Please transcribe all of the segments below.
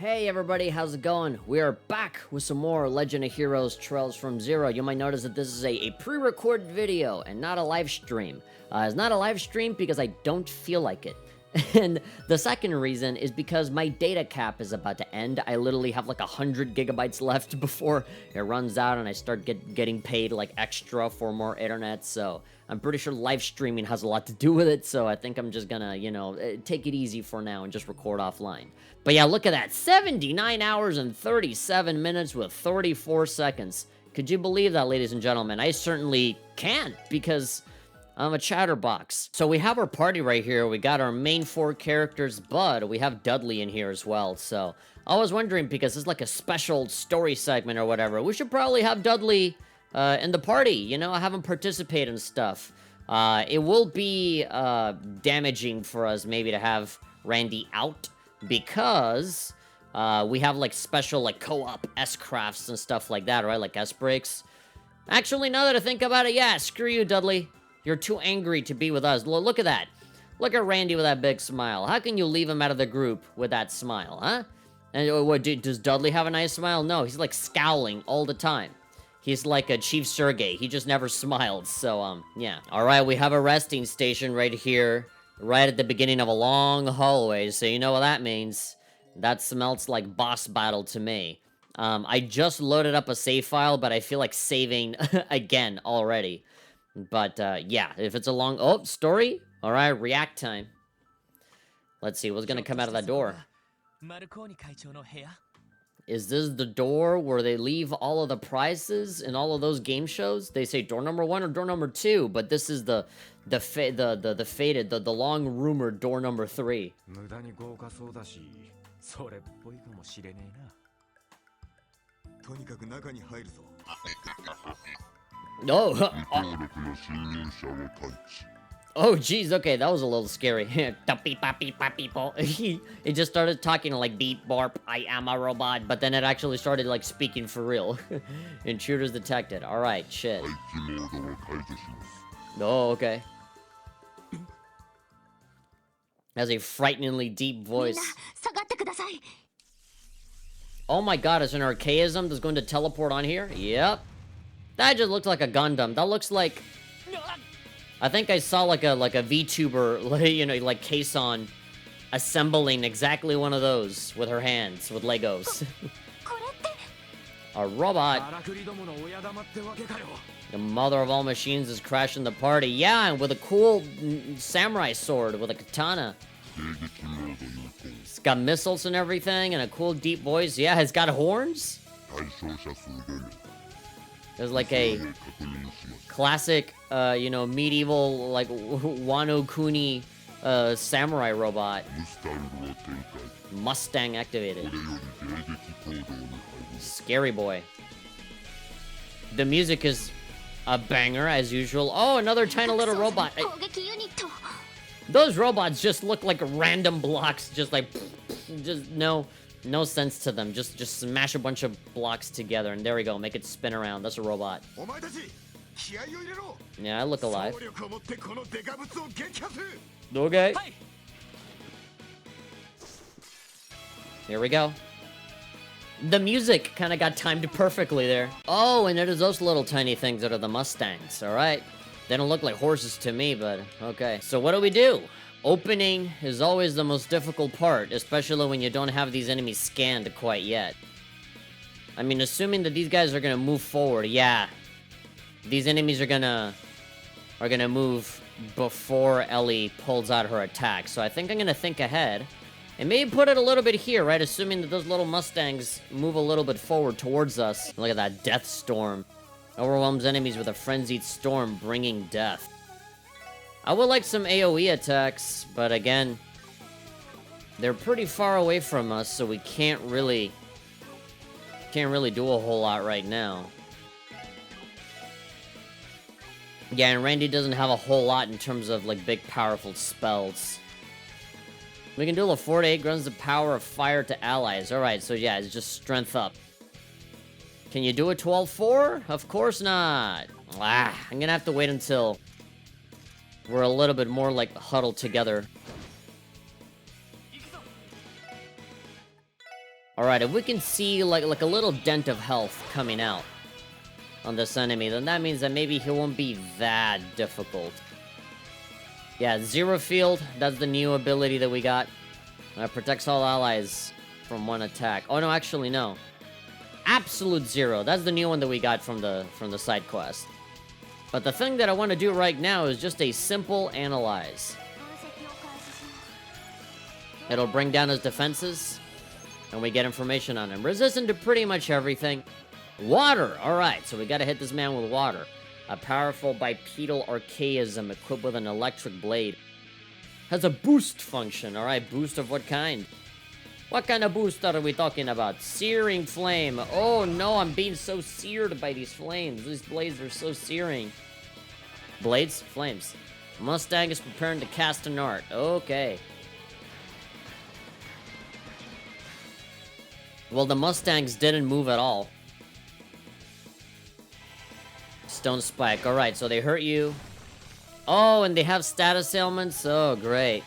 Hey everybody, how's it going? We are back with some more Legend of Heroes Trails from Zero. You might notice that this is a pre-recorded video and not a live stream. It's not a live stream because I don't feel like it. And the second reason is because my data cap is about to end. I literally have like 100 gigabytes left before it runs out and I start getting paid like extra for more internet. So I'm pretty sure live streaming has a lot to do with it. So I think I'm just gonna, take it easy for now and just record offline. But yeah, look at that. 79 hours and 37 minutes with 34 seconds. Could you believe that, ladies and gentlemen? I certainly can't because I'm a chatterbox. So we have our party right here. We got our main four characters, but we have Dudley in here as well. So I was wondering, because it's like a special story segment or whatever, we should probably have Dudley in the party. Have him participate in stuff. It will be damaging for us maybe to have Randy out because we have like special like co-op S-crafts and stuff like that, right? Like S-breaks. Actually, now that I think about it, yeah, screw you, Dudley. You're too angry to be with us. Look at that. Look at Randy with that big smile. How can you leave him out of the group with that smile, huh? And what, does Dudley have a nice smile? No, he's like scowling all the time. He's like a Chief Sergey. He just never smiled. So, yeah. All right, we have a resting station right here, right at the beginning of a long hallway. So you know what that means. That smells like boss battle to me. I just loaded up a save file, but I feel like saving again already. But, yeah, if it's a long... Oh, story? Alright, react time. Let's see, what's gonna come out of that door? Is this the door where they leave all of the prizes in all of those game shows? They say door number 1 or door number 2, but this is the faded, the long rumored door number 3. Oh, oh, jeez, okay, that was a little scary. He just started talking like beep, barp, I am a robot, but then it actually started like speaking for real. Intruders detected. Alright, shit. Oh, okay. Has a frighteningly deep voice. Oh my god, is an archaism that's going to teleport on here? Yep. That just looks like a Gundam. That looks like... I think I saw like a VTuber, like Kason assembling exactly one of those with her hands, with Legos. A robot. The mother of all machines is crashing the party. Yeah, and with a cool samurai sword with a katana. It's got missiles and everything and a cool deep voice. Yeah, it's got horns. There's like a classic, medieval, like, Wano Kuni samurai robot. Mustang activated. Scary boy. The music is a banger, as usual. Oh, another tiny little robot. Those robots just look like random blocks, just like, just no sense to them. Just smash a bunch of blocks together, and there we go. Make it spin around. That's a robot. Yeah, I look alive. Okay. Here we go. The music kind of got timed perfectly there. Oh, and there's those little tiny things that are the Mustangs. All right. They don't look like horses to me, but okay. So what do? Opening is always the most difficult part, especially when you don't have these enemies scanned quite yet. I mean, assuming that these guys are gonna move forward, yeah. These enemies are gonna move before Ellie pulls out her attack. So I think I'm gonna think ahead and maybe put it a little bit here, right? Assuming that those little Mustangs move a little bit forward towards us. Look at that death storm. Overwhelms enemies with a frenzied storm, bringing death. I would like some AoE attacks, but again, they're pretty far away from us, so we can't really do a whole lot right now. Yeah, and Randy doesn't have a whole lot in terms of like big powerful spells. We can do a 4-8 grants the power of fire to allies. Alright, so yeah, it's just strength up. Can you do a 12-4? Of course not. I'm gonna have to wait until we're a little bit more like huddled together. Alright, if we can see like a little dent of health coming out on this enemy, then that means that maybe he won't be that difficult. Yeah, Zero Field, that's the new ability that we got. Protects all allies from one attack. Oh no, actually no. Absolute Zero, that's the new one that we got from the side quest. But the thing that I want to do right now is just a simple analyze. It'll bring down his defenses, and we get information on him. Resistant to pretty much everything. Water! Alright, so we gotta hit this man with water. A powerful bipedal archaism equipped with an electric blade. Has a boost function, alright? Boost of what kind? What kind of boost are we talking about? Searing flame. Oh no, I'm being so seared by these flames. These blades are so searing. Blades? Flames. Mustang is preparing to cast an art. Okay. Well, the Mustangs didn't move at all. Stone Spike. Alright, so they hurt you. Oh, and they have status ailments? Oh, great.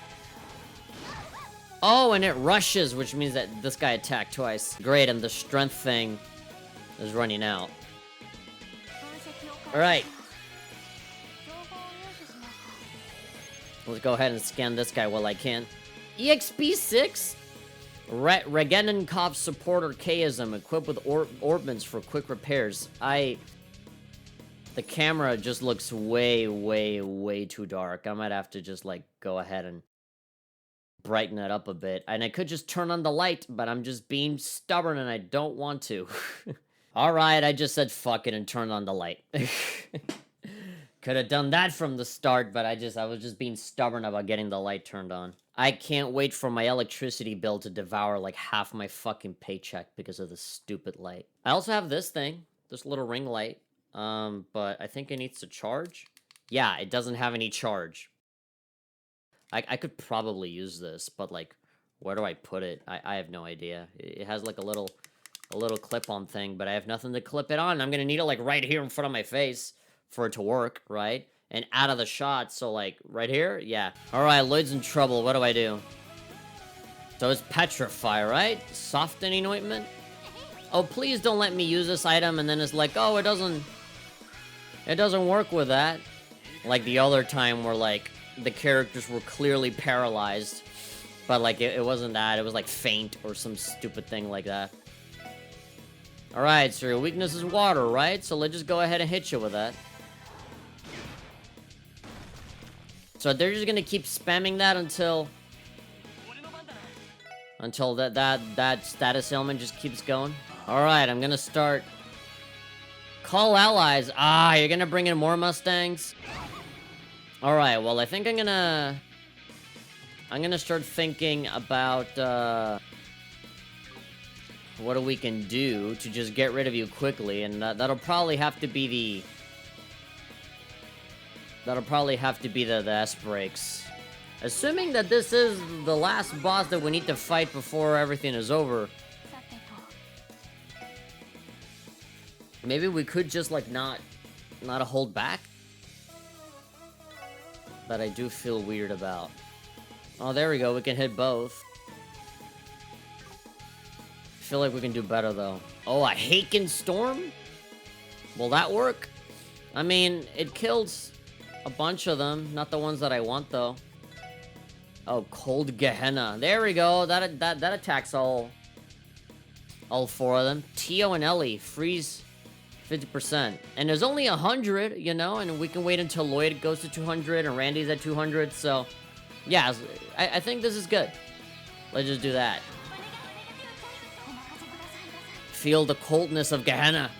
Oh, and it rushes, which means that this guy attacked twice. Great, and the strength thing is running out. Alright. Let's go ahead and scan this guy while I can. EXP 6? Regenenkopf Support Archaism, equipped with orbments for quick repairs. The camera just looks way, way, way too dark. I might have to just, like, go ahead and brighten it up a bit. And I could just turn on the light, but I'm just being stubborn and I don't want to. Alright, I just said fuck it and turned on the light. Could have done that from the start, but I was just being stubborn about getting the light turned on. I can't wait for my electricity bill to devour like half my fucking paycheck because of this stupid light. I also have this thing, this little ring light, but I think it needs to charge. Yeah, it doesn't have any charge. I could probably use this, but like, where do I put it? I have no idea. It has like a little clip-on thing, but I have nothing to clip it on. I'm gonna need it like right here in front of my face for it to work, right? And out of the shot, so like, right here? Yeah. Alright, Lloyd's in trouble. What do I do? So it's Petrify, right? Softening ointment? Oh, please don't let me use this item and then it's like, oh, it doesn't work with that. Like the other time where like, the characters were clearly paralyzed. But like, it wasn't that. It was like faint or some stupid thing like that. Alright, so your weakness is water, right? So let's just go ahead and hit you with that. So they're just gonna keep spamming that until that status ailment just keeps going. Alright, I'm gonna start. Call allies. Ah, you're gonna bring in more Mustangs? Alright, well I think I'm gonna start thinking about what we can do to just get rid of you quickly, and that'll probably have to be the S breaks. Assuming that this is the last boss that we need to fight before everything is over. Maybe we could just like not hold back. That I do feel weird about. Oh, there we go. We can hit both. I feel like we can do better though. Oh, a Haken Storm? Will that work? I mean, it kills a bunch of them, not the ones that I want though. Oh, Cold Gehenna. There we go. That attacks all four of them. Tio and Ellie freeze 50%. And there's only 100, you know, and we can wait until Lloyd goes to 200 and Randy's at 200. So, yeah, I think this is good. Let's just do that. Feel the coldness of Gehenna.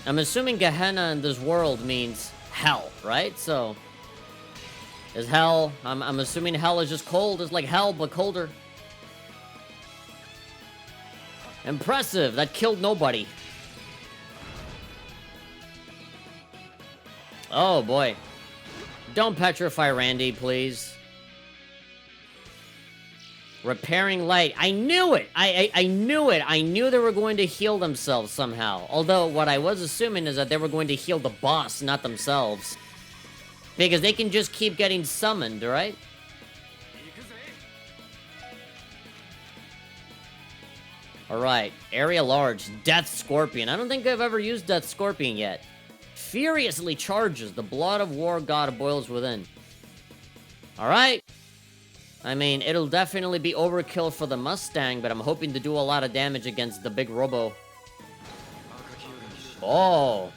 I'm assuming Gehenna in this world means hell, right? So, is hell... I'm assuming hell is just cold. It's like hell, but colder. Impressive! That killed nobody. Oh, boy. Don't petrify Randy, please. Repairing light. I knew it! I knew it! I knew they were going to heal themselves somehow. Although, what I was assuming is that they were going to heal the boss, not themselves. Because they can just keep getting summoned, right? Alright, area large, Death Scorpion. I don't think I've ever used Death Scorpion yet. Furiously charges, the blood of war god boils within. Alright. I mean, it'll definitely be overkill for the Mustang, but I'm hoping to do a lot of damage against the big Robo. Oh.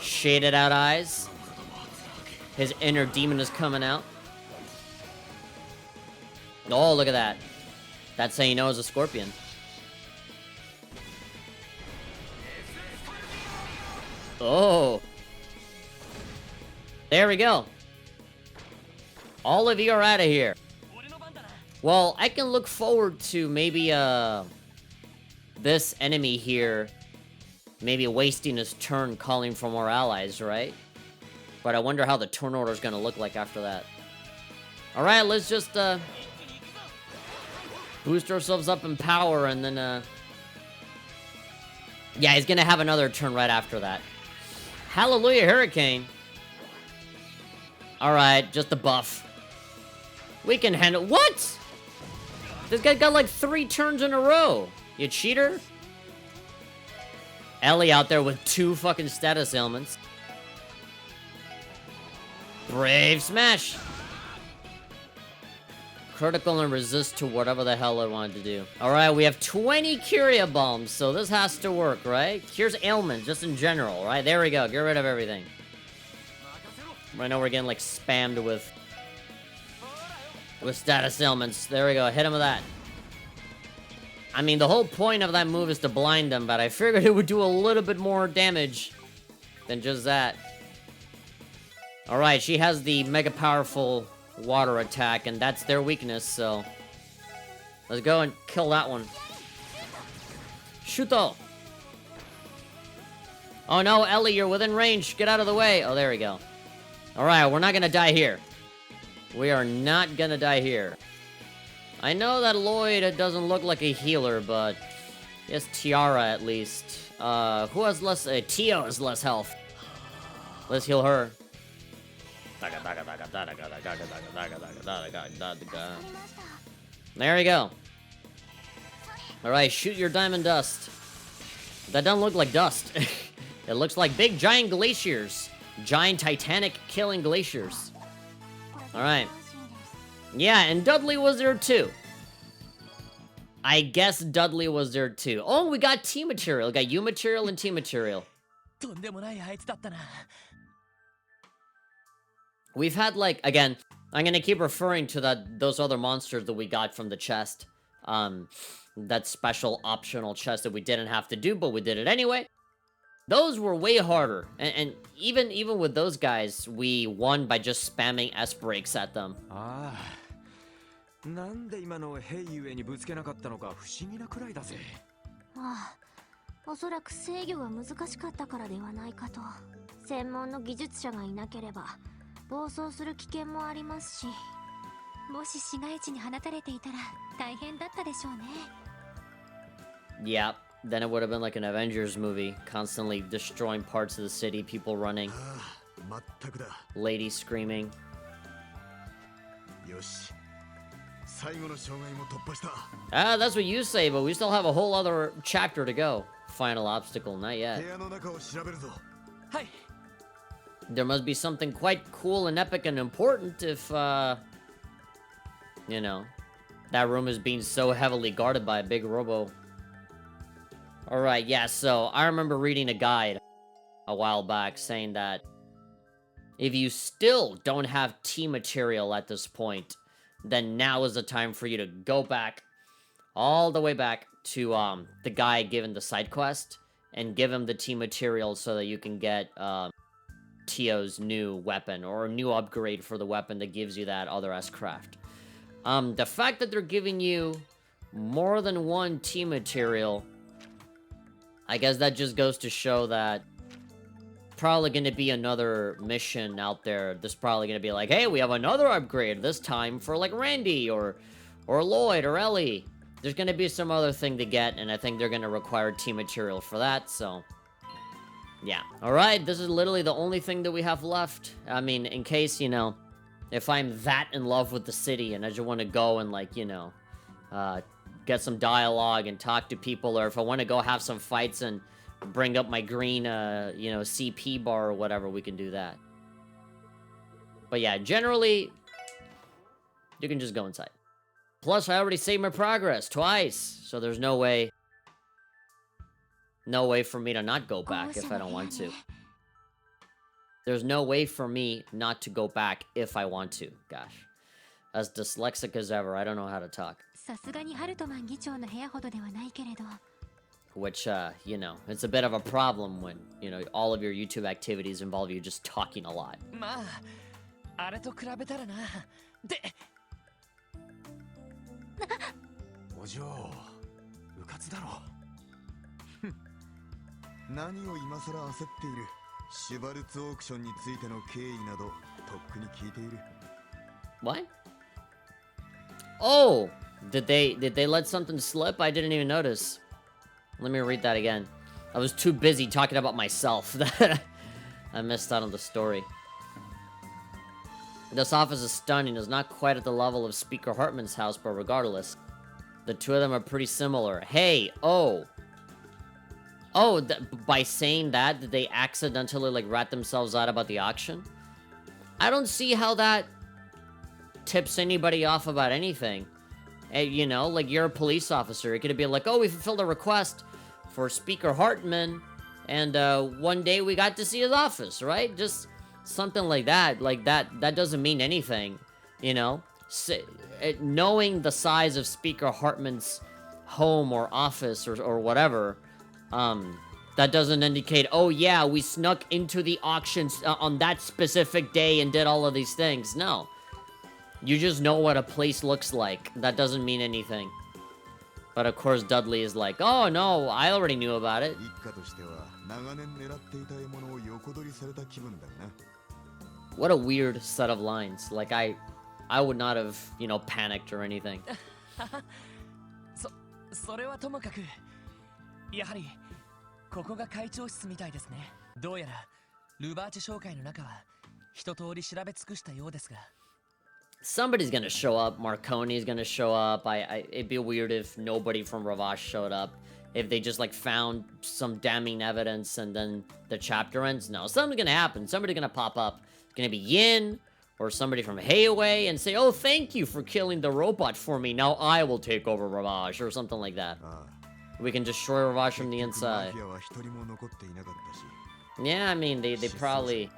Shaded out eyes. His inner demon is coming out. Oh, look at that. That's how you know it's a Scorpion. Oh. There we go. All of you are out of here. Well, I can look forward to maybe, this enemy here maybe wasting his turn calling for more allies, right? But I wonder how the turn order is going to look like after that. Alright, let's just, boost ourselves up in power and then, yeah, he's going to have another turn right after that. Hallelujah Hurricane. Alright, just a buff. We can handle... What?! This guy got like 3 turns in a row. You cheater. Ellie out there with 2 fucking status ailments. Brave Smash. Critical and resist to whatever the hell I wanted to do. Alright, we have 20 Curia Bombs, so this has to work, right? Cures ailments, just in general, right? There we go, get rid of everything. Right now we're getting, like, spammed with status ailments. There we go, hit him with that. I mean, the whole point of that move is to blind them, but I figured it would do a little bit more damage than just that. Alright, she has the mega powerful water attack, and that's their weakness, so let's go and kill that one. Shuto! Oh no, Ellie, you're within range. Get out of the way. Oh, there we go. Alright, we're not gonna die here. We are not gonna die here. I know that Lloyd doesn't look like a healer, but he has Tiara at least. Who has less? Tio has less health. Let's heal her. There we go. Alright, shoot your diamond dust. That doesn't look like dust. It looks like big giant glaciers. Giant Titanic killing glaciers. Alright. Yeah, and Dudley was there too. I guess Dudley was there too. Oh, we got T material. We got U material and T material. We've had, like, again, I'm gonna keep referring to those other monsters that we got from the chest. That special optional chest that we didn't have to do, but we did it anyway. Those were way harder. And even with those guys, we won by just spamming S breaks at them. Ah. なんで今のヘイゆえにぶつけなかったのか不思議なくらいだぜ。ああ、おそらく制御が難しかったからではないかと。専門の技術者がいなければ暴走する危険もありますし、もし市街地に放たれていたら大変だったでしょうね。Yeah, then it would have been like an Avengers movie, constantly destroying parts of the city, people running, ladies screaming. よし。最後の障害も突破した。 Ah, that's what you say, but we still have a whole other chapter to go. Final obstacle, not yet. 部屋の中を調べるぞ。はい。 There must be something quite cool and epic and important if, you know, that room is being so heavily guarded by a big robo. Alright, yeah, so I remember reading a guide a while back saying that if you still don't have T material at this point, then now is the time for you to go back, all the way back to the guy given the side quest, and give him the T material so that you can get Tio's new weapon, or a new upgrade for the weapon that gives you that other S-craft. The fact that they're giving you more than one T material, I guess that just goes to show that probably going to be another mission out there. There's probably going to be like, hey, we have another upgrade, this time for like Randy or Lloyd or Ellie. There's going to be some other thing to get, and I think they're going to require T material for that, so yeah. Alright, this is literally the only thing that we have left. I mean, in case, you know, if I'm that in love with the city and I just want to go and, like, you know, get some dialogue and talk to people, or if I want to go have some fights and bring up my green, you know, CP bar or whatever, we can do that. But yeah, generally, you can just go inside. Plus, I already saved my progress twice, so there's no way for me to not go back if I don't want to. There's no way for me not to go back if I want to. Gosh. As dyslexic as ever, I don't know how to talk. Which, you know, it's a bit of a problem when, you know, all of your YouTube activities involve you just talking a lot. お嬢、うかつだろ。何を今さら焦っている。シュバルツオークションについての経緯などとっくに聞いている。What? Oh, did they let something slip? I didn't even notice. Let me read that again. I was too busy talking about myself that I missed out on the story. This office is stunning. It's not quite at the level of Speaker Hartman's house, but regardless, the two of them are pretty similar. Hey, oh, by saying that, did they accidentally like rat themselves out about the auction? I don't see how that tips anybody off about anything. You know, like you're a police officer. It could be like, oh, we fulfilled a request for Speaker Hartman, and one day we got to see his office, right? Just something like that. Like that doesn't mean anything, you know? Knowing the size of Speaker Hartman's home or office or whatever, that doesn't indicate, oh yeah, we snuck into the auctions on that specific day and did all of these things. No. You just know what a place looks like. That doesn't mean anything. But of course Dudley is like, oh no, I already knew about it. What a weird set of lines. Like I would not have, you know, panicked or anything. それはともかく、やはりここが会長室みたいですね。どうやらルバーチェ商会の中は一通り調べ尽くしたようですが。Somebody's gonna show up. Marconi's gonna show up. It'd be weird if nobody from Ravash showed up. If they just like found some damning evidence and then the chapter ends. No, something's gonna happen. Somebody's gonna pop up. It's gonna be Yin or somebody from Hayaway and say, oh, thank you for killing the robot for me. Now I will take over Ravash or something like that. We can destroy Ravash from the inside. Yeah, I mean, they probably...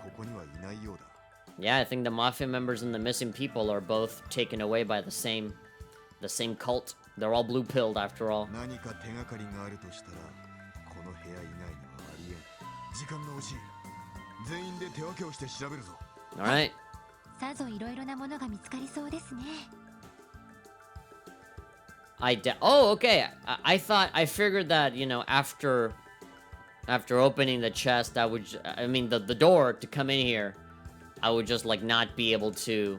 Yeah, I think the Mafia members and the missing people are both taken away by the same cult. They're all blue-pilled after all. Alright. Oh, okay. I figured that, you know, after opening the chest, I mean, the door to come in here, I would just, like, not be able to,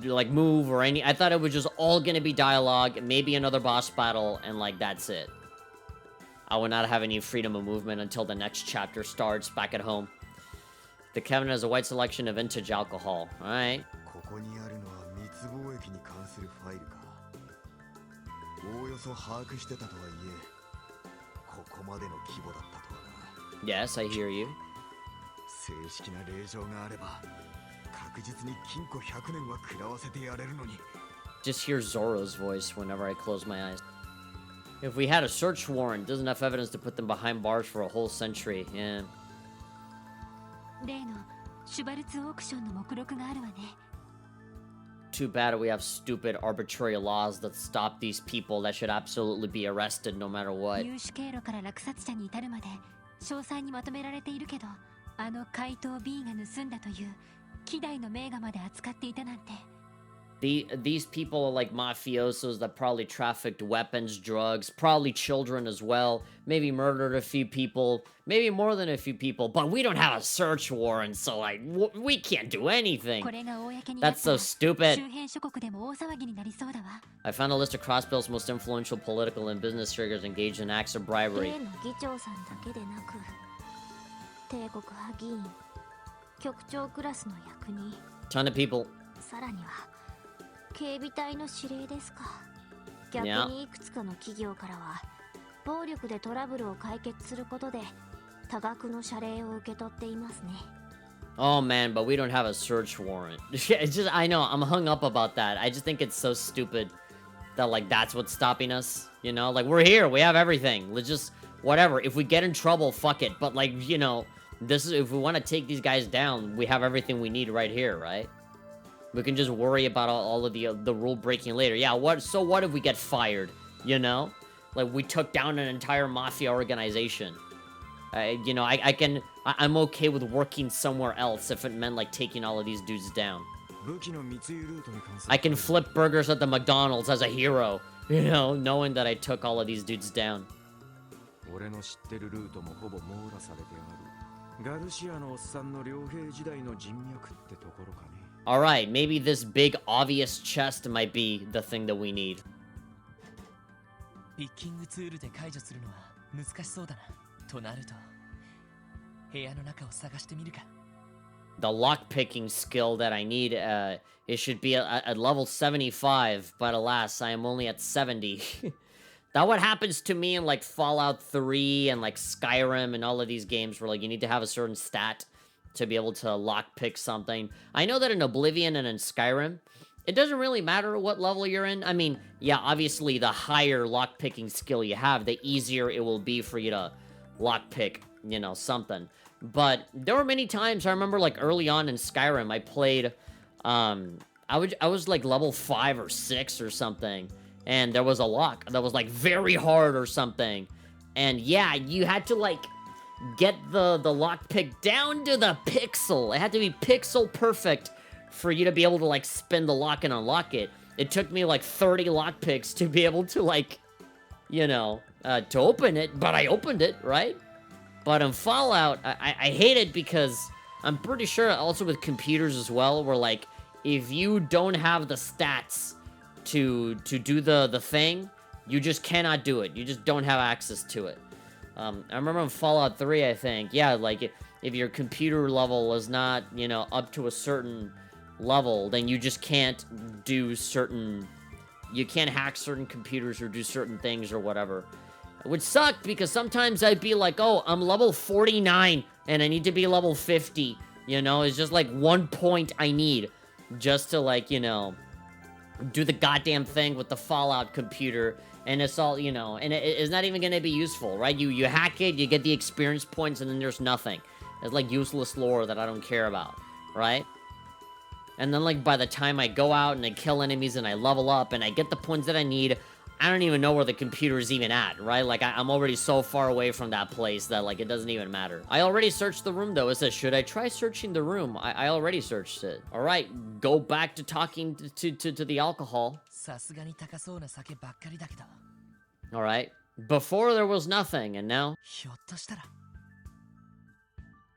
like, move or I thought it was just all gonna be dialogue, maybe another boss battle, and, like, that's it. I would not have any freedom of movement until the next chapter starts back at home. The cabinet has a wide selection of vintage alcohol. Alright. Yes, I hear you. Just hear Zoro's voice whenever I close my eyes. If we had a search warrant, there's enough evidence to put them behind bars for a whole century. Yeah. Too bad we have stupid arbitrary laws that stop these people that should absolutely be arrested no matter what. These people are like mafiosos that probably trafficked weapons, drugs, probably children as well, maybe murdered a few people, maybe more than a few people, but we don't have a search warrant, so like, we can't do anything. That's so stupid. I found a list of Crossbill's most influential political and business figures engaged in acts of bribery. Ton of people. 逆 Yeah. にいくつかの企業からは暴力でトラブルを解決することで多額の謝礼を受け取っていますね。 Oh man, but we don't have a search warrant. It's just, I know, I'm hung up about that. I just think it's so stupid that, like, that's what's stopping us. You know, like, we're here, we have everything. Let's just, whatever. If we get in trouble, fuck it. But, like, you know, this is, if we want to take these guys down, we have everything we need right here, right? We can just worry about all of the rule breaking later. Yeah, so what if we get fired? You know? Like, we took down an entire mafia organization. You know, I'm okay with working somewhere else if it meant, like, taking all of these dudes down. 武器の密輸ルートに関する I can flip burgers at the McDonald's as a hero, you know, knowing that I took all of these dudes down. 俺の知ってるルートもほぼ網羅されてある。ガルシアのおっさんの両兵時代の人脈ってところかね。Alright, maybe this big obvious chest might be the thing that we need. ピッキングツールで解除するのは難しそうだな。となると、部屋の中を探してみるか。The lockpicking skill that I need, it should be at level 75, but alas, I am only at 70. That what happens to me in, like, Fallout 3 and, like, Skyrim and all of these games where, like, you need to have a certain stat to be able to lockpick something. I know that in Oblivion and in Skyrim, it doesn't really matter what level you're in. I mean, yeah, obviously, the higher lockpicking skill you have, the easier it will be for you to lockpick, you know, something. But there were many times I remember, like, early on in Skyrim, I played, I was like level 5 or 6 or something, and there was a lock that was, like, very hard or something. And yeah, you had to, like, get the lockpick down to the pixel. It had to be pixel perfect for you to be able to, like, spin the lock and unlock it. It took me, like, 30 lockpicks to be able to, like, you know, to open it, but I opened it, right? But in Fallout, I hate it because I'm pretty sure also with computers as well, where, like, if you don't have the stats to do the thing, you just cannot do it. You just don't have access to it. I remember in Fallout 3, I think, yeah, like, if your computer level is not, you know, up to a certain level, then you just can't do certain, you can't hack certain computers or do certain things or whatever. Which sucked because sometimes I'd be like, oh, I'm level 49 and I need to be level 50, you know, it's just like 1 point I need just to, like, you know, do the goddamn thing with the Fallout computer, and it's all, you know, and it's not even gonna be useful, right? You hack it, you get the experience points, and then there's nothing. It's like useless lore that I don't care about, right? And then, like, by the time I go out and I kill enemies and I level up and I get the points that I need, I don't even know where the computer is even at, right? Like, I'm already so far away from that place that, like, it doesn't even matter. I already searched the room, though. It says, should I try searching the room? I already searched it. All right, go back to talking to the alcohol. さすがに高そうな酒ばっかりだけど。All right. Before there was nothing, and now... ひょっとしたら。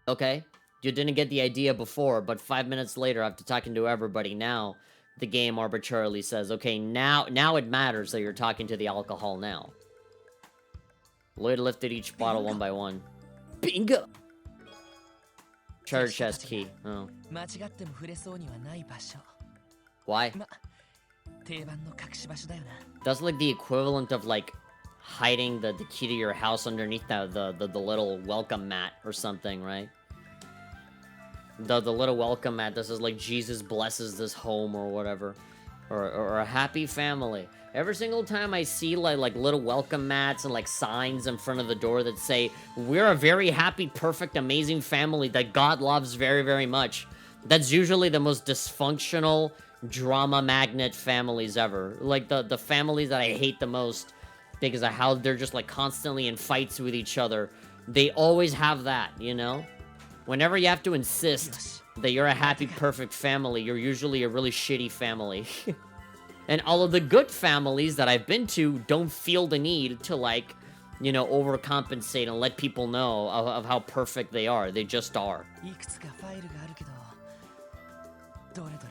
Okay. You didn't get the idea before, but 5 minutes later, after talking to everybody, now... the game arbitrarily says, okay, now it matters that you're talking to the alcohol now. Lloyd lifted each bottle one by one. Bingo! Treasure chest key. Oh. 間違っても触れそうにはない場所。 Why? 定番の隠し場所だよな。 That's like the equivalent of, like, hiding the key to your house underneath the little welcome mat or something, right? The little welcome mat that says, like, Jesus blesses this home or whatever. Or a happy family. Every single time I see, like little welcome mats and, like, signs in front of the door that say, we're a very happy, perfect, amazing family that God loves very, very much. That's usually the most dysfunctional, drama magnet families ever. Like, the families that I hate the most because of how they're just, like, constantly in fights with each other. They always have that, you know? Whenever you have to insist that you're a happy, perfect family, you're usually a really shitty family. And all of the good families that I've been to don't feel the need to, like, you know, overcompensate and let people know of how perfect they are. They just are. いくつかファイルがあるけど、どれどれ?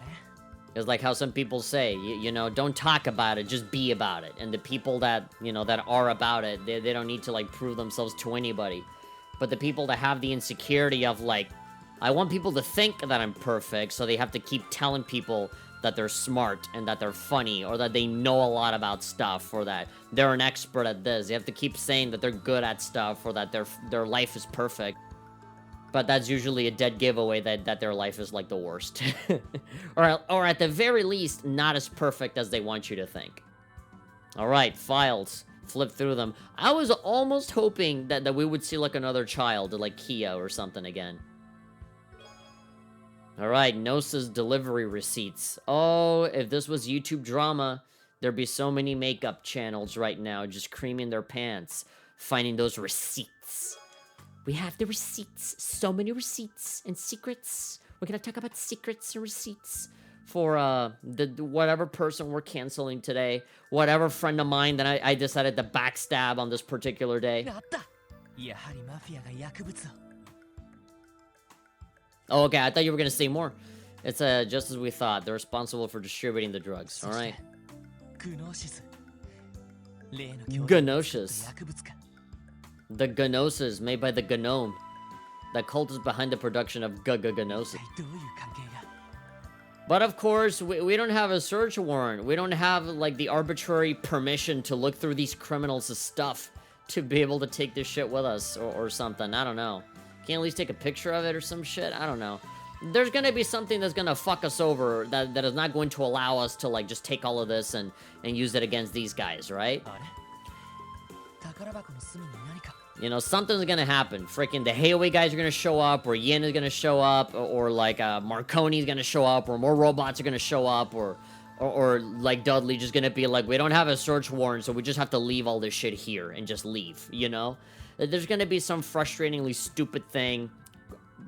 It's like how some people say, you know, don't talk about it, just be about it. And the people that, you know, that are about it, they don't need to, like, prove themselves to anybody. But the people that have the insecurity of, like, I want people to think that I'm perfect, so they have to keep telling people that they're smart and that they're funny or that they know a lot about stuff or that they're an expert at this. You have to keep saying that they're good at stuff or that their life is perfect. But that's usually a dead giveaway that their life is like the worst. or at the very least, not as perfect as they want you to think. Alright, files. Flip through them. I was almost hoping that we would see like another child, like Kia or something again. Alright, Nosa's delivery receipts. Oh, if this was YouTube drama, there'd be so many makeup channels right now just creaming their pants, finding those receipts. We have the receipts. So many receipts and secrets. We're gonna talk about secrets and receipts for the whatever person we're canceling today. Whatever friend of mine that I decided to backstab on this particular day. Oh, okay, I thought you were gonna say more. It's just as we thought. They're responsible for distributing the drugs. Alright. Gnosis. The Gnosis made by the Gnome. That cult is behind the production of Gnosis. But of course, we don't have a search warrant. We don't have, like, the arbitrary permission to look through these criminals' stuff to be able to take this shit with us or something. I don't know. Can't at least take a picture of it or some shit? I don't know. There's gonna be something that's gonna fuck us over that is not going to allow us to, like, just take all of this and use it against these guys, right? You know, something's gonna happen. Freaking the Heioi guys are gonna show up, or Yin is gonna show up, or like Marconi's gonna show up, or more robots are gonna show up, or like Dudley just gonna be like, we don't have a search warrant, so we just have to leave all this shit here and just leave, you know? There's gonna be some frustratingly stupid thing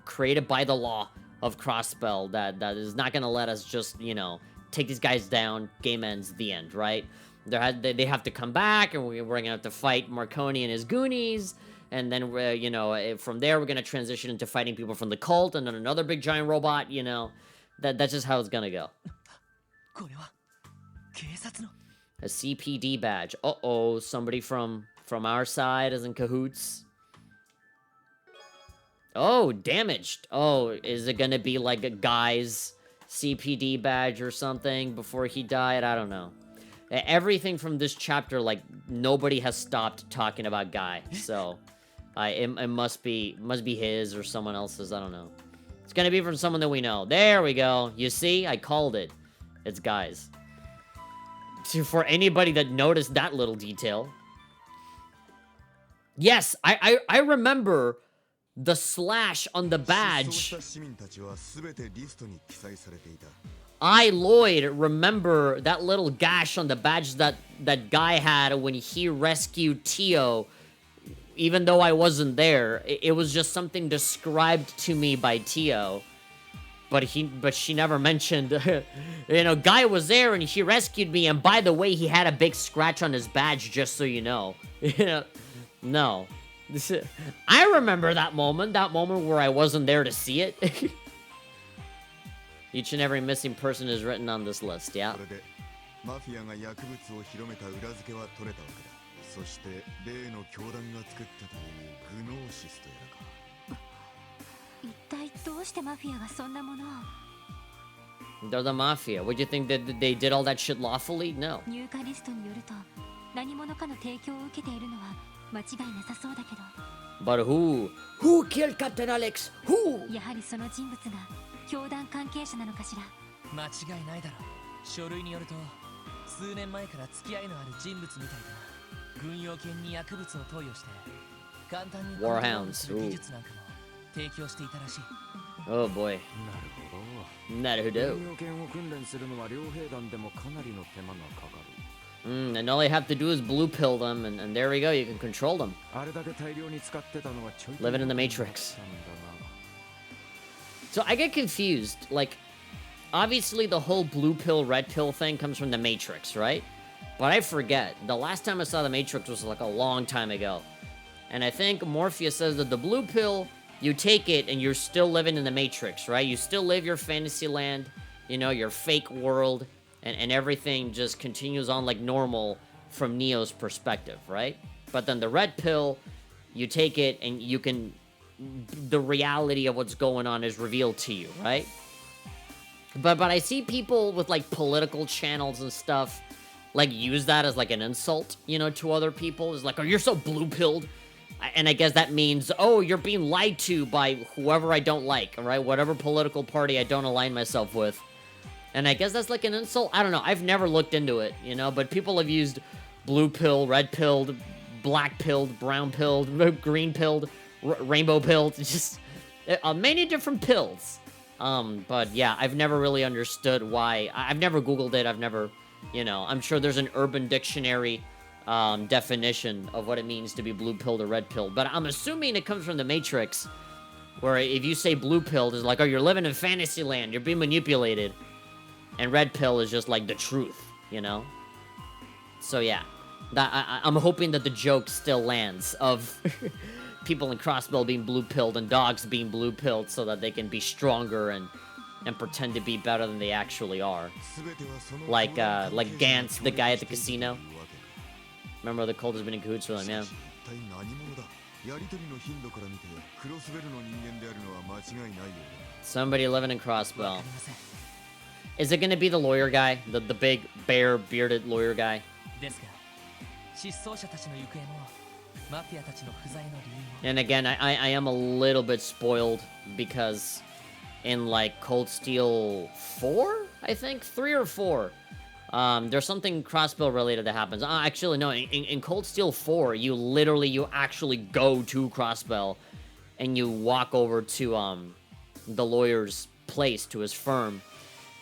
created by the law of Crossspell that is not gonna let us just, you know, take these guys down, game ends, the end, right? They have to come back, and we're gonna have to fight Marconi and his Goonies, and then, you know, from there, we're gonna transition into fighting people from the cult, and then another big giant robot, you know? That's just how it's gonna go. A CPD badge. Uh-oh, somebody from our side is in cahoots. Oh, damaged. Oh, is it gonna be like a guy's CPD badge or something before he died? I don't know. Everything from this chapter, like, nobody has stopped talking about Guy, so it must be his or someone else's. I don't know. It's gonna be from someone that we know. There we go. You see, I called it. It's Guy's. For anybody that noticed that little detail. Yes, I remember the slash on the badge. I, Lloyd, remember that little gash on the badge that Guy had when he rescued Tio, even though I wasn't there. It was just something described to me by Tio, but she never mentioned, you know, Guy was there and he rescued me, and by the way, he had a big scratch on his badge, just so you know. You know, no. I remember that moment where I wasn't there to see it. Each and every missing person is written on this list, yeah. They're the mafia. Would you think that they did all that shit lawfully? No. But who? Who killed Captain Alex? Who? 教団関係者なのかしら。間違いないだろう。書類によると数年前から付き合いのある人物みたいだ。軍用犬に薬物を投与して簡単に Warhounds. 技術なんかも提供していたらしい。Oh boy. なるほど。軍用犬を訓練するのは両兵団でもかなりの手間がかかる。And all they have to do is blue pill them, and there we go. You can control them. あれだけ大量に使ってたのはちょい Living in the Matrix. So I get confused. Like, obviously the whole blue pill, red pill thing comes from the Matrix, right? But I forget. The last time I saw the Matrix was like a long time ago. And I think Morpheus says that the blue pill, you take it and you're still living in the Matrix, right? You still live your fantasy land, you know, your fake world, and everything just continues on like normal from Neo's perspective, right? But then the red pill, you take it and you can... the reality of what's going on is revealed to you, right? But I see people with like political channels and stuff like use that as like an insult, you know, to other people. It's like, oh, you're so blue-pilled. And I guess that means, oh, you're being lied to by whoever I don't like, all right? Whatever political party I don't align myself with. And I guess that's like an insult. I don't know. I've never looked into it, you know, but people have used blue-pilled, red-pilled, black-pilled, brown-pilled, green-pilled, rainbow-pilled, just many different pills. But yeah, I've never really understood why. I've never Googled it. I've never, you know, I'm sure there's an Urban Dictionary definition of what it means to be blue-pilled or red-pilled. But I'm assuming it comes from the Matrix, where if you say blue-pilled, it's like, oh, you're living in fantasy land. You're being manipulated. And red pill is just like the truth, you know? So yeah, I'm hoping that the joke still lands of people in Crossbell being blue-pilled and dogs being blue-pilled so that they can be stronger and pretend to be better than they actually are. Like Gantz, the guy at the casino. Remember the cult has been in cahoots with him, yeah. Somebody living in Crossbell. Is it gonna be the lawyer guy? The big, bare, bearded lawyer guy? And again, I am a little bit spoiled because in like Cold Steel 4, I think? 3 or 4. There's something Crossbell related that happens. Actually, no, in Cold Steel 4, you actually go to Crossbell and you walk over to the lawyer's place, to his firm.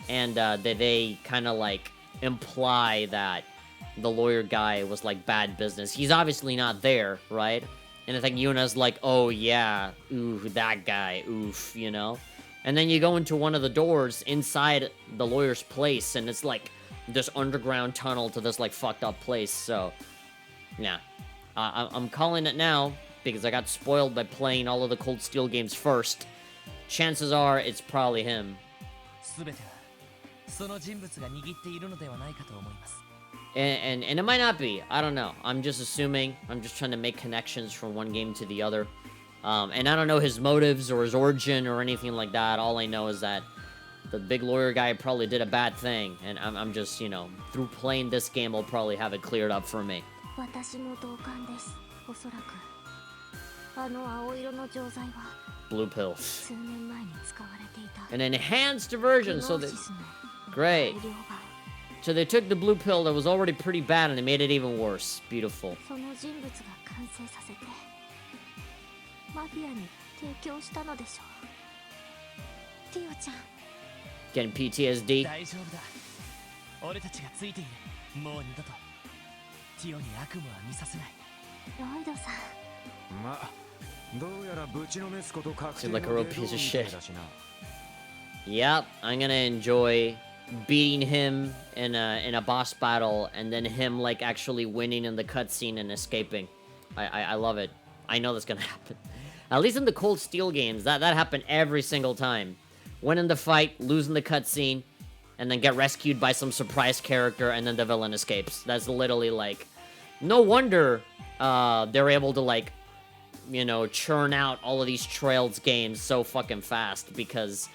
And they kind of like imply that the lawyer guy was like bad business. He's obviously not there, right? And I think Yuna's like, oh yeah, ooh, that guy, oof, you know? And then you go into one of the doors inside the lawyer's place, and it's like this underground tunnel to this like fucked up place. So, yeah, I'm calling it now because I got spoiled by playing all of the Cold Steel games first. Chances are it's probably him. And it might not be. I don't know. I'm just assuming. I'm just trying to make connections from one game to the other. And I don't know his motives or his origin or anything like that. All I know is that the big lawyer guy probably did a bad thing. And I'm just, you know, through playing this game, I'll probably have it cleared up for me. Blue pill. An enhanced version, so that... Great. So they took the blue pill that was already pretty bad and they made it even worse. Beautiful. Getting PTSD. Seems like a real piece of shit. Yep, I'm gonna enjoy beating him in a boss battle and then him like actually winning in the cutscene and escaping. I love it. I know that's gonna happen. At least in the Cold Steel games, that happened every single time. Win in the fight, lose in the cutscene, and then get rescued by some surprise character, and then the villain escapes. That's literally like, no wonder they're able to like, you know, churn out all of these Trails games so fucking fast, because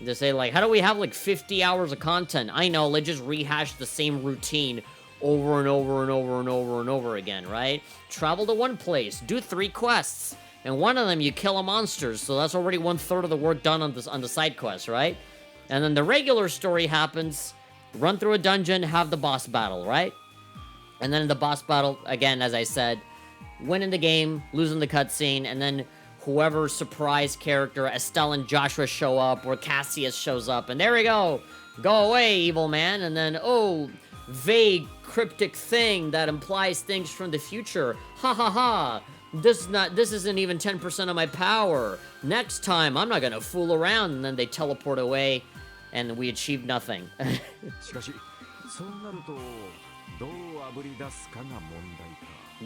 they say like, how do we have like 50 hours of content? I know, let's just rehash the same routine over and over and over and over and over again, right? Travel to one place, do 3 quests, and one of them you kill a monster, so that's already 1/3 of the work done on the side quest, right? And then the regular story happens, run through a dungeon, have the boss battle, right? And then in the boss battle, again, as I said, winning the game, losing the cutscene, and then whoever surprise character, Estelle and Joshua show up, or Cassius shows up, and there we go! Go away, evil man! And then, oh, vague, cryptic thing that implies things from the future. Ha ha ha! This isn't even 10% of my power. Next time, I'm not gonna fool around. And then they teleport away, and we achieve nothing.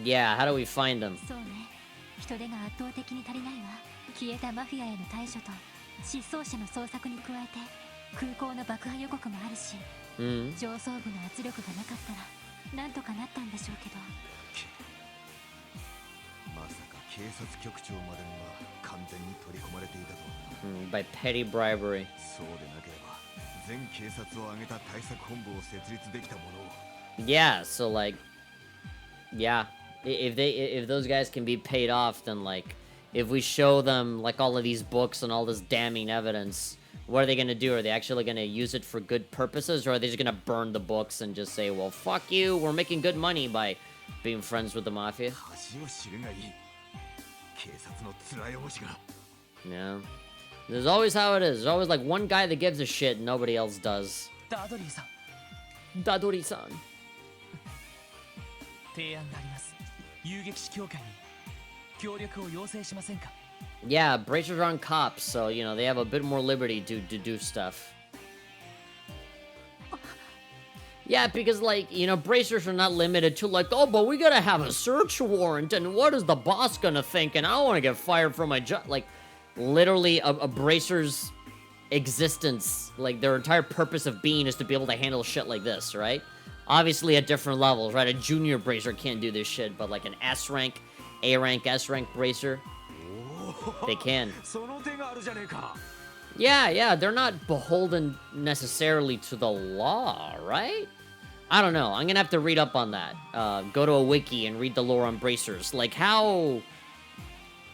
Yeah, how do we find them? 人手が圧倒的に足りないわ。消えたマフィアへの対処と失踪者の捜索に加えて空港の爆破予告もあるし、上層部の圧力がなかったらなんとかなったんでしょうけど。まさか警察局長までが完全に取り込まれていたとは。By petty bribery. そうでなければ全警察を挙げた対策本部を設立できたものを Yeah, so like, yeah, if those guys can be paid off, then like, if we show them like all of these books and all this damning evidence, what are they gonna do? Are they actually gonna use it for good purposes, or are they just gonna burn the books and just say, well, fuck you, we're making good money by being friends with the mafia? 恥を知るがいい警察の面汚しが Yeah. There's always how it is. There's always like one guy that gives a shit and nobody else does. ダドリーさん Dadori-san. 提案があります遊撃士協会に協力を要請しませんか Yeah, bracers aren't cops, so, you know, they have a bit more liberty to do stuff. Yeah, because, like, you know, bracers are not limited to, like, oh, but we gotta have a search warrant, and what is the boss gonna think, and I don't wanna get fired from my job. Like, literally, a bracer's existence, like, their entire purpose of being is to be able to handle shit like this, right? Obviously, at different levels, right? A junior bracer can't do this shit, but, like, an S rank, A rank, S rank bracer, they can. その手があるじゃねえか Yeah, they're not beholden necessarily to the law, right? I don't know. I'm gonna have to read up on that. Go to a wiki and read the lore on bracers. Like, how...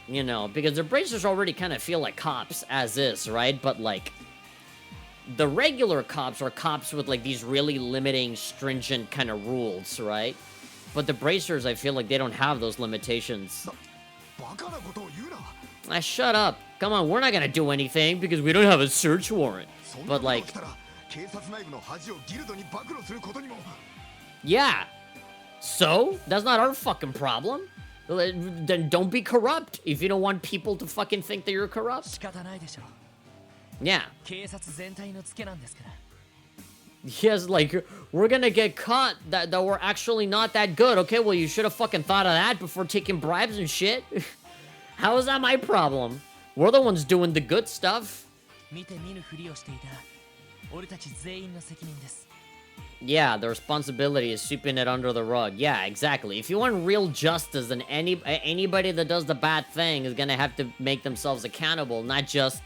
You know, because the bracers already kind of feel like cops, as is, right? But, like, the regular cops are cops with, like, these really limiting, stringent kind of rules, right? But the bracers, I feel like they don't have those limitations. バカなことを言うな Shut up. Come on, we're not gonna do anything because we don't have a search warrant. そんな But ことを like, したら警察内部の恥をギルドに暴露することにも yeah. So? That's not our fucking problem. Then don't be corrupt if you don't want people to fucking think that you're corrupt. 仕方ないでしょ Yeah. 警察全体のツケなんですから Yes, like, we're gonna get caught that we're actually not that good. Okay, well, you should have fucking thought of that before taking bribes and shit. How is that my problem? We're the ones doing the good stuff. 見て見ぬふりをしていた俺たち全員の責任です Yeah, the responsibility is sweeping it under the rug. Yeah, exactly. If you want real justice, then anybody that does the bad thing is gonna have to make themselves accountable, not just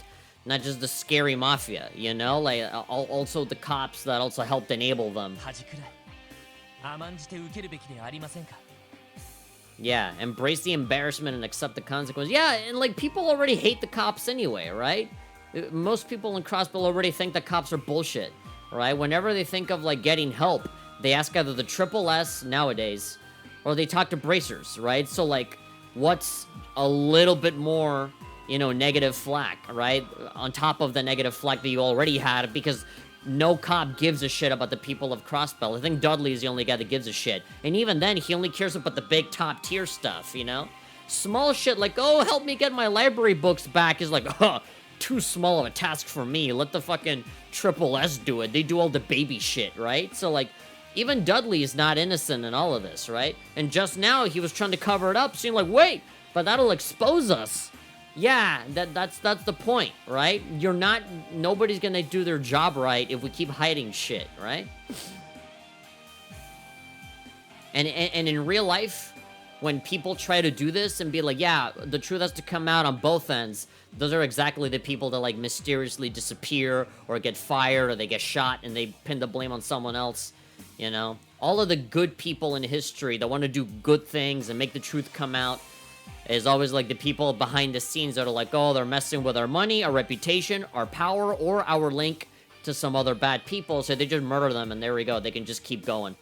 the scary mafia, you know? Like, also the cops that also helped enable them. 恥くらい甘んじて受けるべきではありませんか Yeah, embrace the embarrassment and accept the consequences. Yeah, and like, people already hate the cops anyway, right? Most people in Crossbill already think the cops are bullshit, right? Whenever they think of, like, getting help, they ask either the Triple S nowadays, or they talk to bracers, right? So, like, what's a little bit more, you know, negative flack, right? On top of the negative flack that you already had, because no cop gives a shit about the people of Crossbell. I think Dudley is the only guy that gives a shit. And even then, he only cares about the big top tier stuff, you know? Small shit like, oh, help me get my library books back is like, huh, too small of a task for me. Let the fucking Triple S do it. They do all the baby shit, right? So, like, even Dudley is not innocent in all of this, right? And just now, he was trying to cover it up, seeing like, wait, but that'll expose us. Yeah, that's the point, right? Nobody's gonna do their job right if we keep hiding shit, right? And in real life, when people try to do this and be like, yeah, the truth has to come out on both ends, those are exactly the people that, like, mysteriously disappear or get fired or they get shot and they pin the blame on someone else, you know? All of the good people in history that want to do good things and make the truth come out is always, like, the people behind the scenes that are like, oh, they're messing with our money, our reputation, our power, or our link to some other bad people, so they just murder them, and there we go. They can just keep going.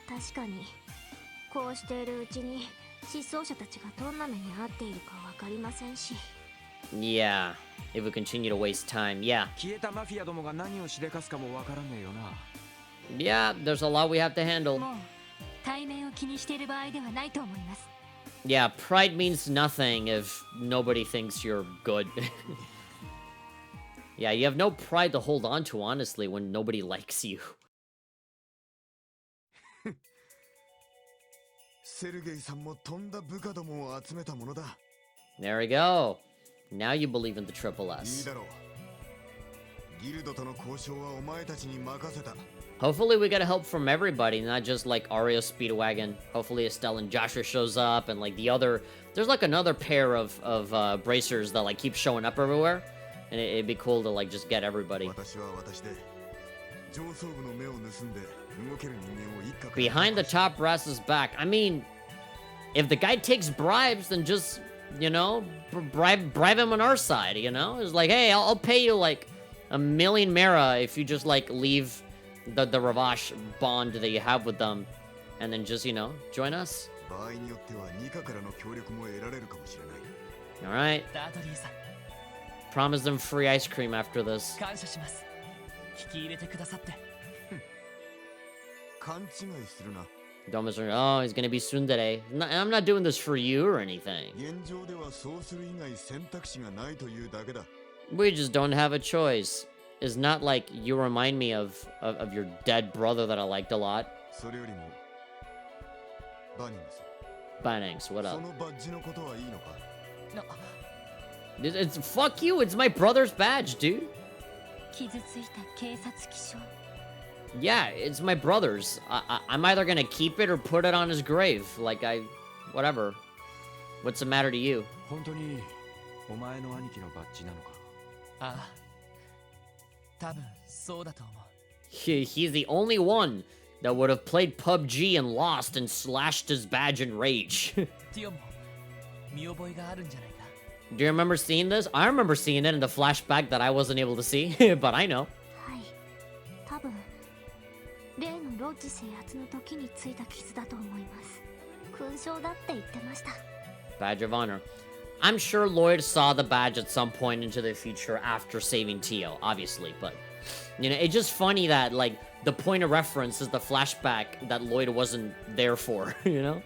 確かにこうしているうちに失踪者たちがどんな目に遭っているかわかりませんし Yeah, if we continue to waste time, yeah. 消えたマフィアどもが何をしでかすかもわからねえよな Yeah, there's a lot we have to handle. もう対面を気にしている場合ではないと思います Yeah, pride means nothing if nobody thinks you're good. Yeah, you have no pride to hold on to, honestly, when nobody likes you. セルゲイさんもとんだ部下どもを集めたものだ There we go. Now you believe in the Triple いい S. だろうギルドとの交渉はお前たちに任せた Hopefully we get help from everybody, not just like Ario Speedwagon. Hopefully Estelle and Joshua shows up and like the other... There's like another pair of bracers that like keep showing up everywhere. And it'd be cool to like just get everybody. 私は私で Behind the top brass's back. I mean, if the guy takes bribes, then just, you know, bribe him on our side, you know? It's like, hey, I'll pay you like 1,000,000 Mera if you just like leave the Ravash bond that you have with them and then just, you know, join us. Alright. ダートリーさん Promise them free ice cream after this. 感謝します聞き入れてくださって Domus, oh, he's gonna be tsundere. I'm not doing this for you or anything. We just don't have a choice. It's not like you remind me of your dead brother that I liked a lot. Banings, what up? It's fuck you, it's my brother's badge, dude. 傷ついた警察記章 Yeah, it's my brother's. I'm either gonna keep it or put it on his grave. Like, whatever. What's the matter to you? 本当にお前の兄貴のバッジなのかああ多分そうだと思う He's the only one that would have played PUBG and lost and slashed his badge in rage. ティオンも見覚えがあるんじゃないか Do you remember seeing this? I remember seeing it in the flashback that I wasn't able to see, but I know. はい多分例のロッジ制圧の時についた傷だと思います勲章だって言ってました Badge of honor. I'm sure Lloyd saw the badge at some point into the future after saving Tio, obviously, but you know, it's just funny that like the point of reference is the flashback that Lloyd wasn't there for, you know?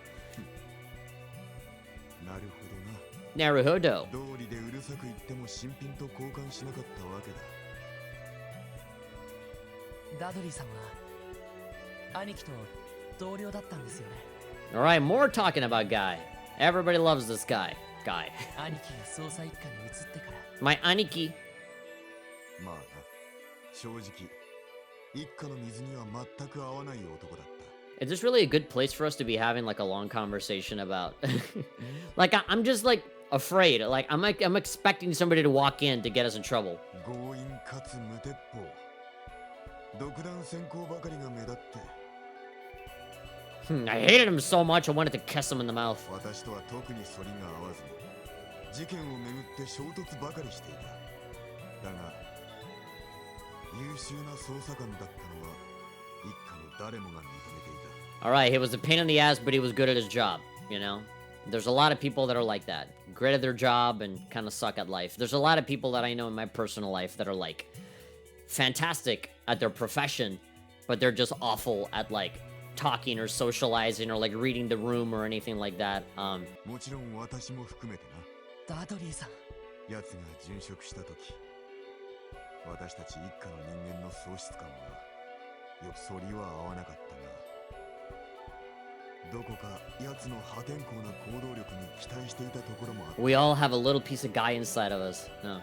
なるほどな Naruhodo. 道理でうるさく言っても新品と交換しなかったわけだダドリーさんは兄貴と同僚だったんですよね Alright, more talking about Guy. Everybody loves this guy. 兄貴が捜査一課に移ってから My Aniki. まあな正直一家の水には全く合わない男だった Is this really a good place for us to be having like a long conversation about? Like, I'm just like afraid. Like, I'm expecting somebody to walk in to get us in trouble. 強引かつ無鉄砲独断専行ばかりが目立って I hated him so much I wanted to kiss him in the mouth. 私とは特に反りが合わず事件をめぐって衝突ばかりしていただが優秀な捜査官だったのは一家の誰もが認めていた Alright, he was a pain in the ass, but he was good at his job, you know? There's a lot of people that are like that. Great at their job and kind of suck at life. There's a lot of people that I know in my personal life that are like fantastic at their profession, but they're just awful at like talking or socializing or like reading the room or anything like that. もちろん私も含めてなダドリーさん奴が殉職した時私たち一家の人間の喪失感は反りは合わなかったがどこか奴の破天荒な行動力に期待していたところもあった We all have a little piece of guy inside of us. No.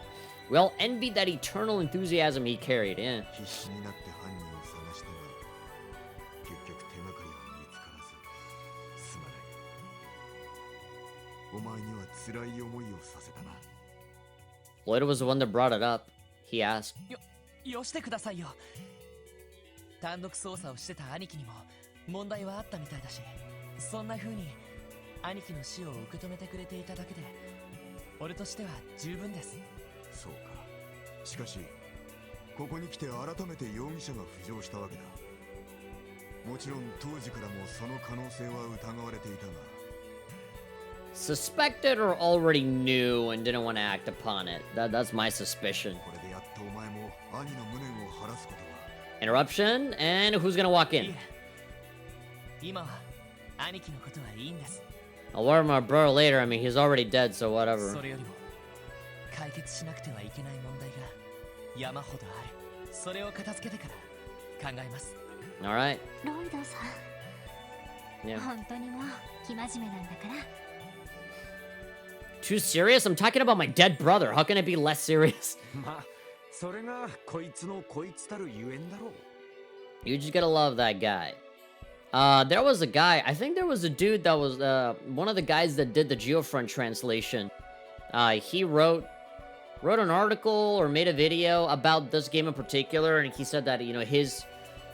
We all envied that eternal enthusiasm he carried, yeah. 必死になって犯人を探したが結局手がかりは見つからずすまないお前には辛い思いをさせたな Lloyd was the one that brought it up. He asked. よしてくださいよ単独捜査をしてた兄貴にも問題はあったみたいだしそんな風に兄貴の死を受け止めてくれていただけで俺としては十分ですそうかしかしここに来て改めて容疑者が浮上したわけだもちろん当時からもその可能性は疑われていたが Suspected or already knew and didn't want to act upon it. That's my suspicion. これでやっとお前も兄の無念を晴らすことは Interruption, and who's gonna walk い in? え今は兄貴のことはいいんです I'll worry my brother later. I mean, he's already dead, so そ whatever. れよりも解決しなくてはいけない問題が山ほどあるそれを片付けてから考えます Alright. ロイドさ Yeah. ん本当にもう生真面目なんだから Too serious? I'm talking about my dead brother. How can it be less serious? まあそれがこいつのこいつたるゆえんだろう You just gotta love that guy. There was a guy, I think there was a dude that was, one of the guys that did the Geofront translation. He wrote an article or made a video about this game in particular, and he said that, you know, his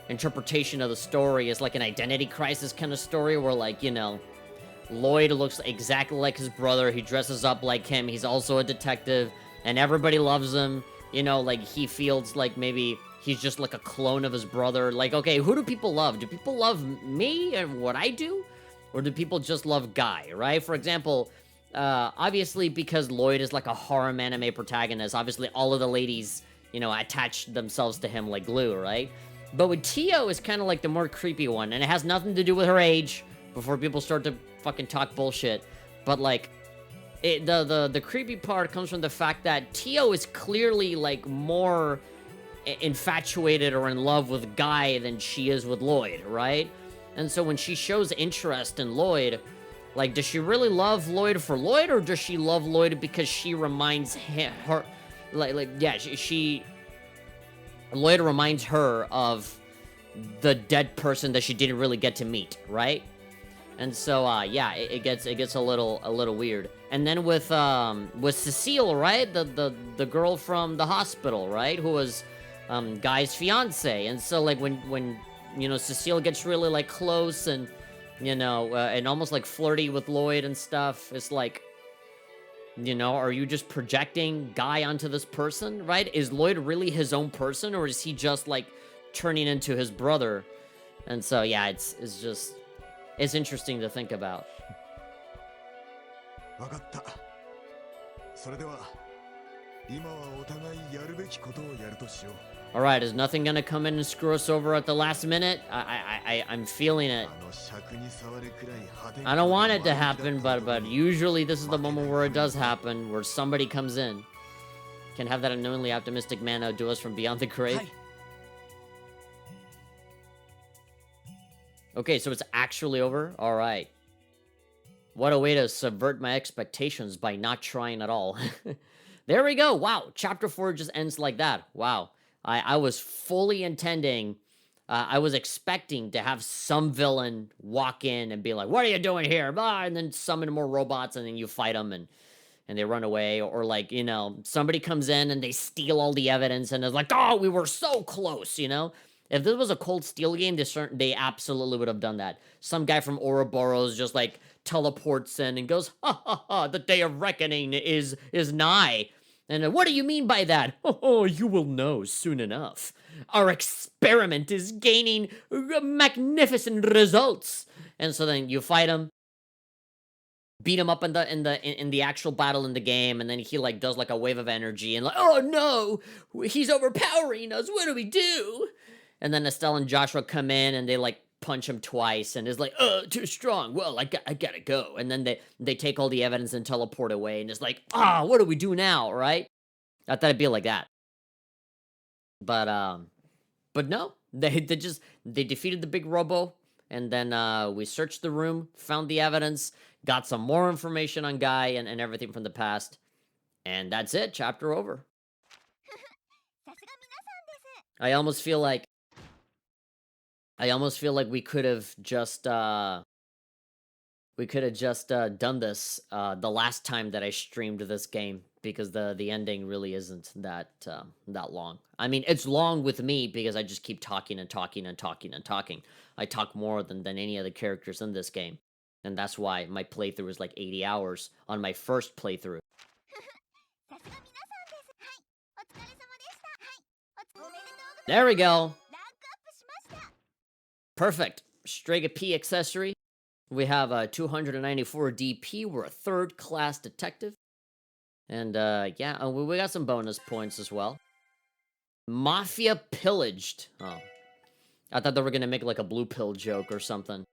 interpretation of the story is like an identity crisis kind of story where, like, you know, Lloyd looks exactly like his brother. He dresses up like him. He's also a detective, and everybody loves him. You know, like, he feels like maybe he's just like a clone of his brother. Like, okay, who do people love? Do people love me and what I do? Or do people just love Guy, right? For example, obviously, because Lloyd is like a harem anime protagonist, obviously all of the ladies, you know, attach themselves to him like glue, right? But with Tio is kind of like the more creepy one, and it has nothing to do with her age, before people start to fucking talk bullshit. But, like, the creepy part comes from the fact that Tio is clearly, like, more infatuated or in love with Guy than she is with Lloyd, right? And so when she shows interest in Lloyd, like, does she really love Lloyd for Lloyd, or does she love Lloyd because she reminds her, yeah, Lloyd reminds her of the dead person that she didn't really get to meet, right? And so, yeah, it gets a little weird. And then with Cecile, right, the girl from the hospital, right, who was Guy's fiance. And so, like, when you know, Cecile gets really, like, close and, you know, and almost, like, flirty with Lloyd and stuff, it's like, you know, are you just projecting Guy onto this person, right? Is Lloyd really his own person, or is he just, like, turning into his brother? And so, yeah, it's just, it's interesting to think about. わかった。それでは今はお互いやるべきことをやるとしよう。Alright, is nothing gonna come in and screw us over at the last minute? I'm feeling it. I don't want it to happen, but usually this is the moment where it does happen, where somebody comes in. Can have that unknowingly optimistic man outdo us from beyond the grave. Okay, so it's actually over? Alright. What a way to subvert my expectations by not trying at all. There we go. Wow, chapter 4 just ends like that. Wow. I was fully intending, I was expecting to have some villain walk in and be like, what are you doing here? Blah, and then summon more robots, and then you fight them, and they run away. Or, like, you know, somebody comes in and they steal all the evidence and is like, oh, we were so close, you know? If this was a Cold Steel game, they absolutely would have done that. Some guy from Ouroboros just, like, teleports in and goes, ha ha ha, the day of reckoning is nigh. And what do you mean by that? Oh, you will know soon enough. Our experiment is gaining magnificent results. And so then you fight him, beat him up in the actual battle in the game, and then he, like, does, like, a wave of energy and, like, oh no, he's overpowering us. What do we do? And then Estelle and Joshua come in and they, like, punch him twice and is like, too strong. Well, I gotta go. And then they take all the evidence and teleport away, and it's like, what do we do now, right? I thought it'd be like that. But no, they defeated the big robo, and then we searched the room, found the evidence, got some more information on Guy and everything from the past, and that's it. Chapter over. I almost feel like we could have just done this the last time that I streamed this game, because the ending really isn't that long. I mean, it's long with me because I just keep talking and talking and talking and talking. I talk more than any of the characters in this game, and that's why my playthrough is like 80 hours on my first playthrough. There we go. Perfect. Strega P accessory. We have a 294 DP. We're a third-class detective. And, yeah, we got some bonus points as well. Mafia pillaged. Oh. I thought they were gonna make, like, a blue pill joke or something.